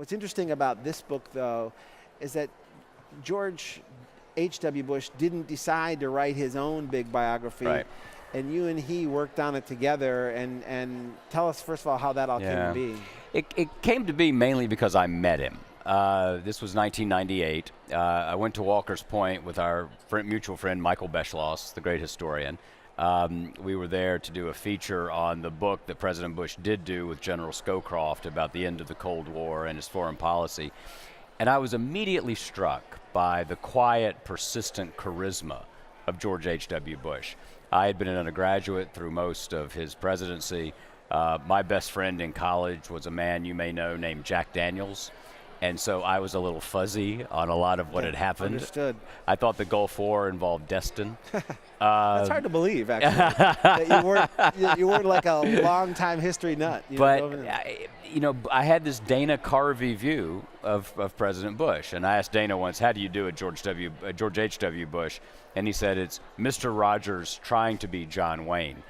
What's interesting about this book, though, is that George H.W. Bush didn't decide to write his own big biography. Right. And you and he worked on it together. And tell us, first of all, how that all came to be. It came to be mainly because I met him. This was 1998. I went to Walker's Point with our mutual friend Michael Beschloss, the great historian. We were there to do a feature on the book that President Bush did do with General Scowcroft about the end of the Cold War and his foreign policy. And I was immediately struck by the quiet, persistent charisma of George H.W. Bush. I had been an undergraduate through most of his presidency. My best friend in college was a man you may know named Jack Daniels. And so I was a little fuzzy on a lot of what had happened. Understood. I thought the Gulf War involved Destin. That's hard to believe, actually. that you weren't like a long-time history nut. I had this Dana Carvey view of President Bush. And I asked Dana once, how do you do it, George H.W. Bush? And he said, it's Mr. Rogers trying to be John Wayne.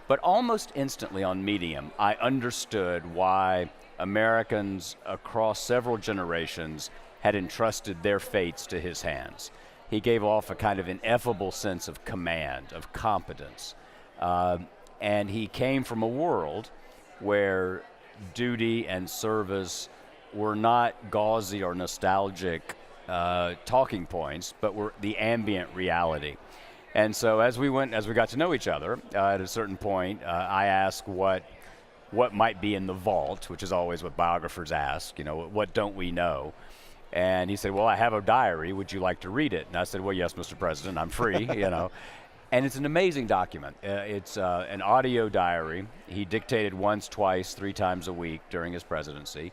But almost instantly on meeting him, I understood why Americans across several generations had entrusted their fates to his hands. He gave off a kind of ineffable sense of command, of competence. And he came from a world where duty and service were not gauzy or nostalgic talking points, but were the ambient reality. And so as we got to know each other, at a certain point, I asked what might be in the vault, which is always what biographers ask, what don't we know? And he said, well, I have a diary. Would you like to read it? And I said, well, yes, Mr. President, I'm free, And it's an amazing document. It's an audio diary. He dictated once, twice, 3 times a week during his presidency.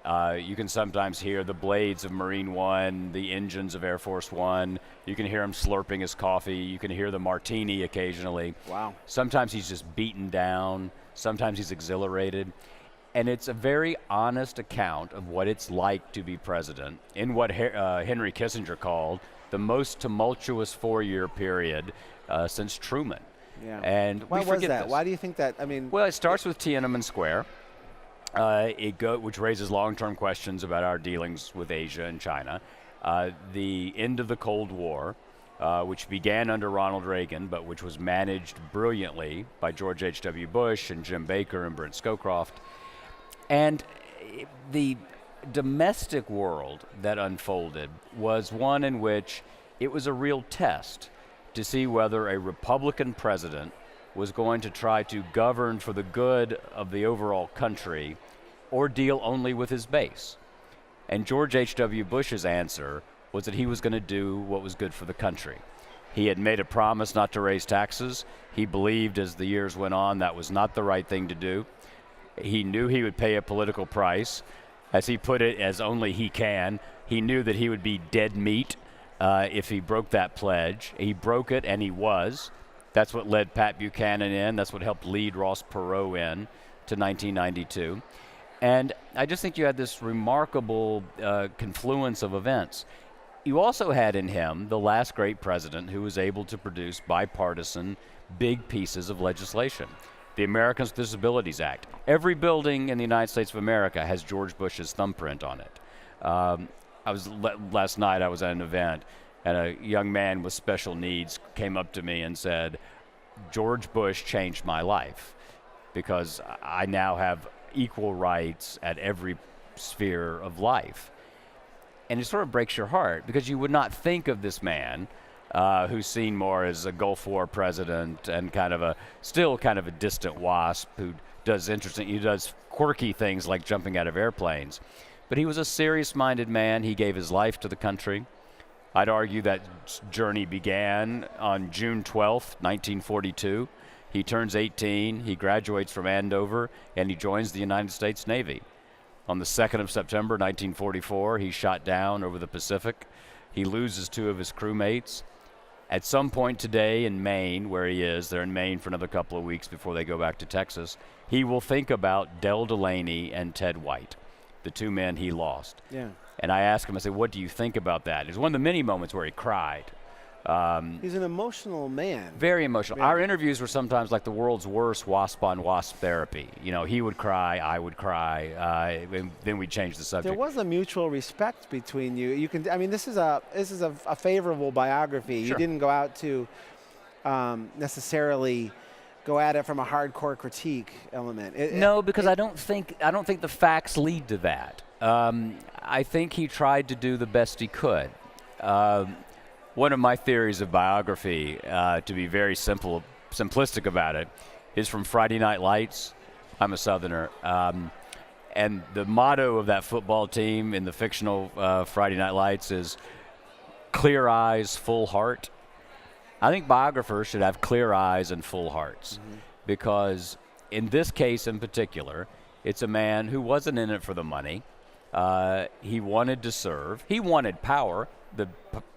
You can sometimes hear the blades of Marine One, the engines of Air Force One. You can hear him slurping his coffee. You can hear the martini occasionally. Wow. Sometimes he's just beaten down. Sometimes he's exhilarated. And it's a very honest account of what it's like to be president in what Henry Kissinger called the most tumultuous 4-year period since Truman. Yeah. And why was that? This. Why do you think that? Well, it starts with Tiananmen Square. Which raises long-term questions about our dealings with Asia and China. The end of the Cold War, which began under Ronald Reagan, but which was managed brilliantly by George H.W. Bush and Jim Baker and Brent Scowcroft. And the domestic world that unfolded was one in which it was a real test to see whether a Republican president was going to try to govern for the good of the overall country or deal only with his base. And George H.W. Bush's answer was that he was going to do what was good for the country. He had made a promise not to raise taxes. He believed as the years went on that was not the right thing to do. He knew he would pay a political price. As he put it, as only he can, he knew that he would be dead meat if he broke that pledge. He broke it, and he was. That's what led Pat Buchanan in. That's what helped lead Ross Perot in to 1992. And I just think you had this remarkable confluence of events. You also had in him the last great president who was able to produce bipartisan big pieces of legislation. The Americans Disabilities Act. Every building in the United States of America has George Bush's thumbprint on it. Last night I was at an event, and a young man with special needs came up to me and said, George Bush changed my life because I now have equal rights at every sphere of life. And it sort of breaks your heart because you would not think of this man who's seen more as a Gulf War president and still kind of a distant wasp who does quirky things like jumping out of airplanes. But he was a serious-minded man. He gave his life to the country. I'd argue that journey began on June 12th, 1942. He turns 18, he graduates from Andover, and he joins the United States Navy. On the 2nd of September, 1944, he's shot down over the Pacific. He loses 2 of his crewmates. At some point today in Maine, where he is, they're in Maine for another couple of weeks before they go back to Texas, he will think about Del Delaney and Ted White, the 2 men he lost. Yeah. And I asked him, I said, what do you think about that? It was one of the many moments where he cried. He's an emotional man. Very emotional. Very. Our interviews were sometimes like the world's worst wasp on wasp therapy. You know, he would cry, I would cry, and then we'd change the subject. There was a mutual respect between you. You can. I mean, this is a favorable biography. Sure. You didn't go out to necessarily go at it from a hardcore critique element. No, because I don't think the facts lead to that. I think he tried to do the best he could. One of my theories of biography, to be very simplistic about it, is from Friday Night Lights. I'm a Southerner. And the motto of that football team in the fictional Friday Night Lights is clear eyes, full heart. I think biographers should have clear eyes and full hearts, because in this case in particular, it's a man who wasn't in it for the money. He wanted to serve. He wanted power. The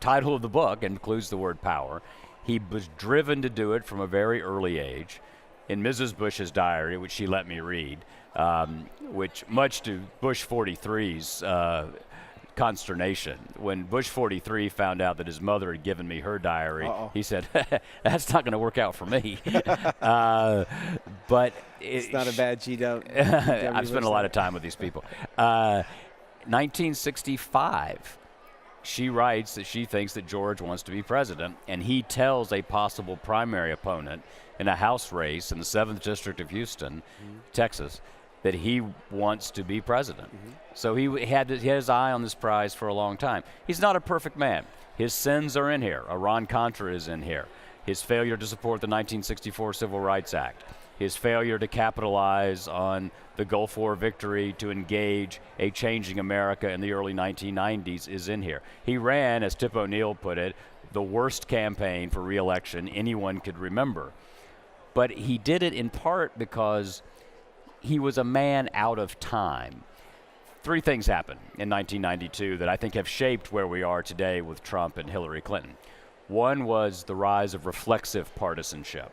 title of the book includes the word power. He was driven to do it from a very early age. In Mrs. Bush's diary, which she let me read, which much to Bush 43's consternation, when Bush 43 found out that his mother had given me her diary, he said, that's not going to work out for me. But it's not a bad GW. I've spent a lot of time with these people. 1965, she writes that she thinks that George wants to be president, and he tells a possible primary opponent in a House race in the 7th District of Houston, Texas, that he wants to be president. So he had his eye on this prize for a long time. He's not a perfect man. His sins are in here. Iran-Contra is in here. His failure to support the 1964 Civil Rights Act. His failure to capitalize on the Gulf War victory to engage a changing America in the early 1990s is in here. He ran, as Tip O'Neill put it, the worst campaign for re-election anyone could remember. But he did it in part because he was a man out of time. 3 things happened in 1992 that I think have shaped where we are today with Trump and Hillary Clinton. One was the rise of reflexive partisanship,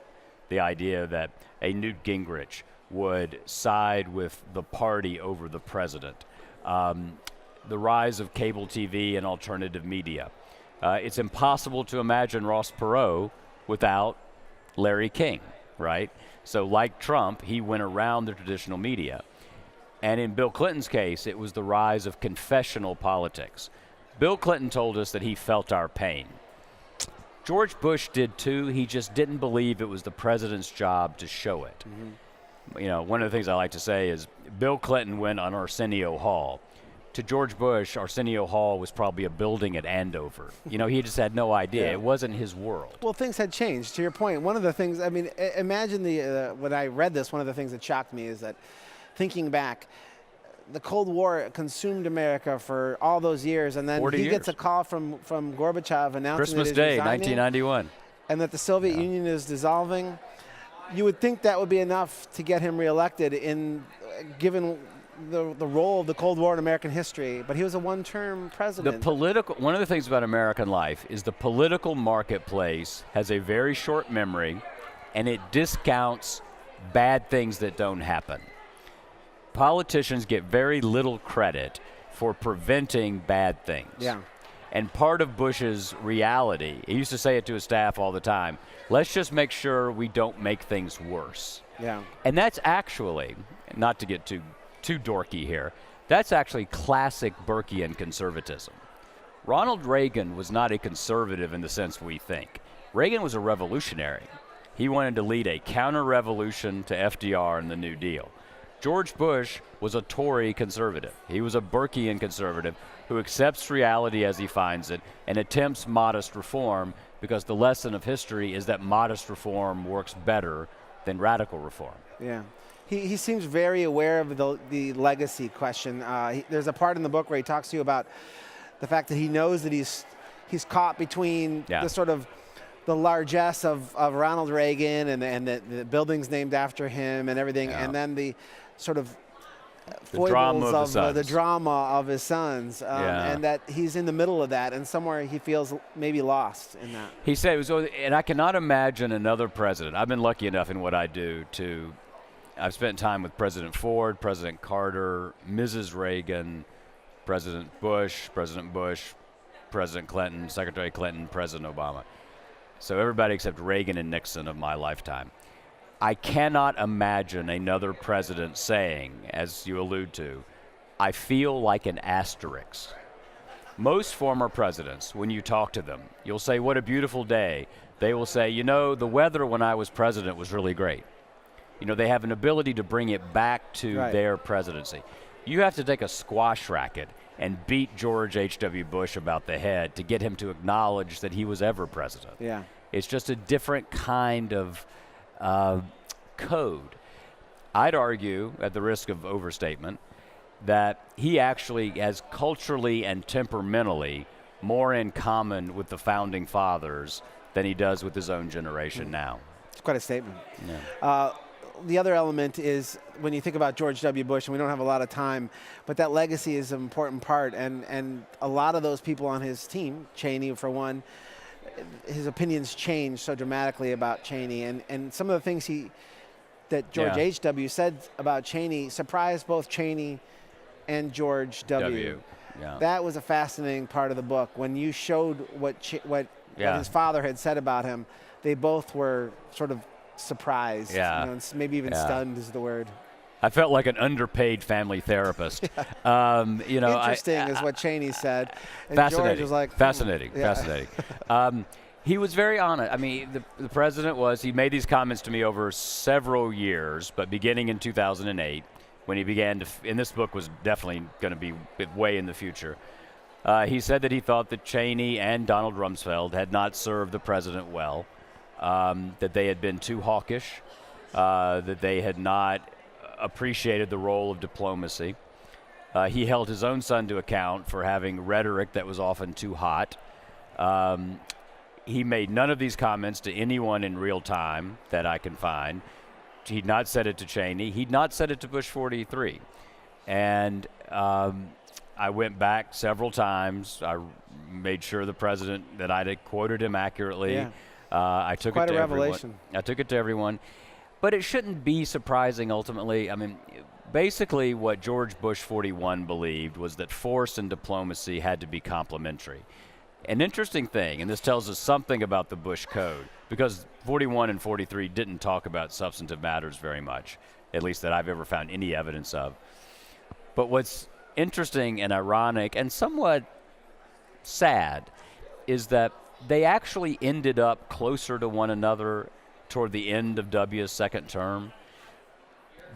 the idea that a Newt Gingrich would side with the party over the president. The rise of cable TV and alternative media. It's impossible to imagine Ross Perot without Larry King, right? So like Trump, he went around the traditional media. And in Bill Clinton's case, it was the rise of confessional politics. Bill Clinton told us that he felt our pain. George Bush did too. He just didn't believe it was the president's job to show it. You know, one of the things I like to say is Bill Clinton went on Arsenio Hall. To George Bush, Arsenio Hall was probably a building at Andover. You know, he just had no idea. Yeah. It wasn't his world. Well, things had changed. To your point, one of the things, I mean, imagine when I read this, one of the things that shocked me is that thinking back, the Cold War consumed America for all those years, and then 40 he years. gets a call from Gorbachev announcing Christmas that he's Day, resigning, 1991. and that the Soviet Union is dissolving. You would think that would be enough to get him reelected, given the role of the Cold War in American history, but he was a one-term president. One of the things about American life is the political marketplace has a very short memory, and it discounts bad things that don't happen. Politicians get very little credit for preventing bad things. Yeah. And part of Bush's reality, he used to say it to his staff all the time, let's just make sure we don't make things worse. Yeah. And that's actually, not to get too dorky here, that's actually classic Burkean conservatism. Ronald Reagan was not a conservative in the sense we think. Reagan was a revolutionary. He wanted to lead a counter-revolution to FDR and the New Deal. George Bush was a Tory conservative. He was a Burkean conservative who accepts reality as he finds it and attempts modest reform, because the lesson of history is that modest reform works better than radical reform. Yeah. He seems very aware of the legacy question. There's a part in the book where he talks to you about the fact that he knows that he's caught between the sort of the largesse of Ronald Reagan and the buildings named after him and everything, and then the sort of foibles of the drama of his sons, and that he's in the middle of that, and somewhere he feels maybe lost in that. He said, and I cannot imagine another president. I've been lucky enough in what I do I've spent time with President Ford, President Carter, Mrs. Reagan, President Bush, President Clinton, Secretary Clinton, President Obama. So everybody except Reagan and Nixon of my lifetime. I cannot imagine another president saying, as you allude to, I feel like an asterisk. Most former presidents, when you talk to them, you'll say, what a beautiful day. They will say, you know, the weather when I was president was really great. You know, they have an ability to bring it back to their presidency. You have to take a squash racket and beat George H.W. Bush about the head to get him to acknowledge that he was ever president. Yeah. It's just a different kind of code. I'd argue, at the risk of overstatement, that he actually has culturally and temperamentally more in common with the founding fathers than he does with his own generation now. It's quite a statement. Yeah. The other element is when you think about George W. Bush, and we don't have a lot of time, but that legacy is an important part, and a lot of those people on his team, Cheney for one, his opinions changed so dramatically about Cheney, and some of the things that George H.W. said about Cheney surprised both Cheney and George W. Yeah. That was a fascinating part of the book. When you showed what his father had said about him, they both were sort of surprised. Yeah. You know, maybe even stunned is the word. I felt like an underpaid family therapist. You know, interesting is what Cheney said. And fascinating. George was like, fascinating. He was very honest. I mean, the president he made these comments to me over several years, but beginning in 2008, when he began to, and this book was definitely going to be way in the future, he said that he thought that Cheney and Donald Rumsfeld had not served the president well, that they had been too hawkish, that they had not appreciated the role of diplomacy. He held his own son to account for having rhetoric that was often too hot. He made none of these comments to anyone in real time that I can find. He'd not said it to Cheney. He'd not said it to Bush 43. And I went back several times. I made sure the president that I had quoted him accurately. Yeah. I took Quite it to a revelation. everyone. I took it to everyone. But it shouldn't be surprising ultimately. I mean, basically what George Bush 41 believed was that force and diplomacy had to be complementary. An interesting thing, and this tells us something about the Bush Code, because 41 and 43 didn't talk about substantive matters very much, at least that I've ever found any evidence of. But what's interesting and ironic and somewhat sad is that they actually ended up closer to one another toward the end of W's second term.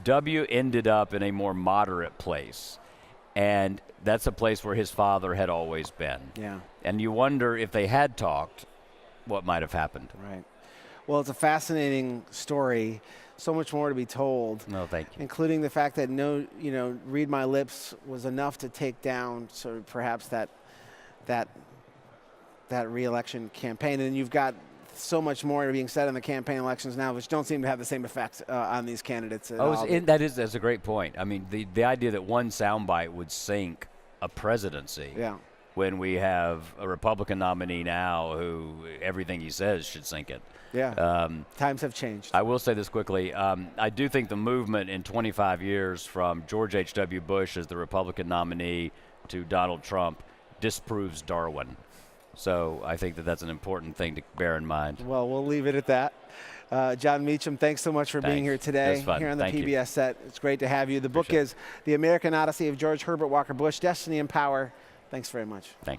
W ended up in a more moderate place, and that's a place where his father had always been. Yeah. And you wonder if they had talked, what might have happened. Right. Well, it's a fascinating story. So much more to be told. No, thank you. Including the fact that Read My Lips was enough to take down sort of perhaps that re-election campaign. And you've got so much more being said in the campaign elections now, which don't seem to have the same effect on these candidates. That's a great point. I mean, the idea that one soundbite would sink a presidency. Yeah. When we have a Republican nominee now who everything he says should sink it. Yeah. Times have changed. I will say this quickly. I do think the movement in 25 years from George H.W. Bush as the Republican nominee to Donald Trump disproves Darwin. So I think that that's an important thing to bear in mind. Well, we'll leave it at that. John Meacham, thanks so much for being here today here on the PBS set. It's great to have you. The book is The American Odyssey of George Herbert Walker Bush, Destiny and Power. Thanks very much. Thanks.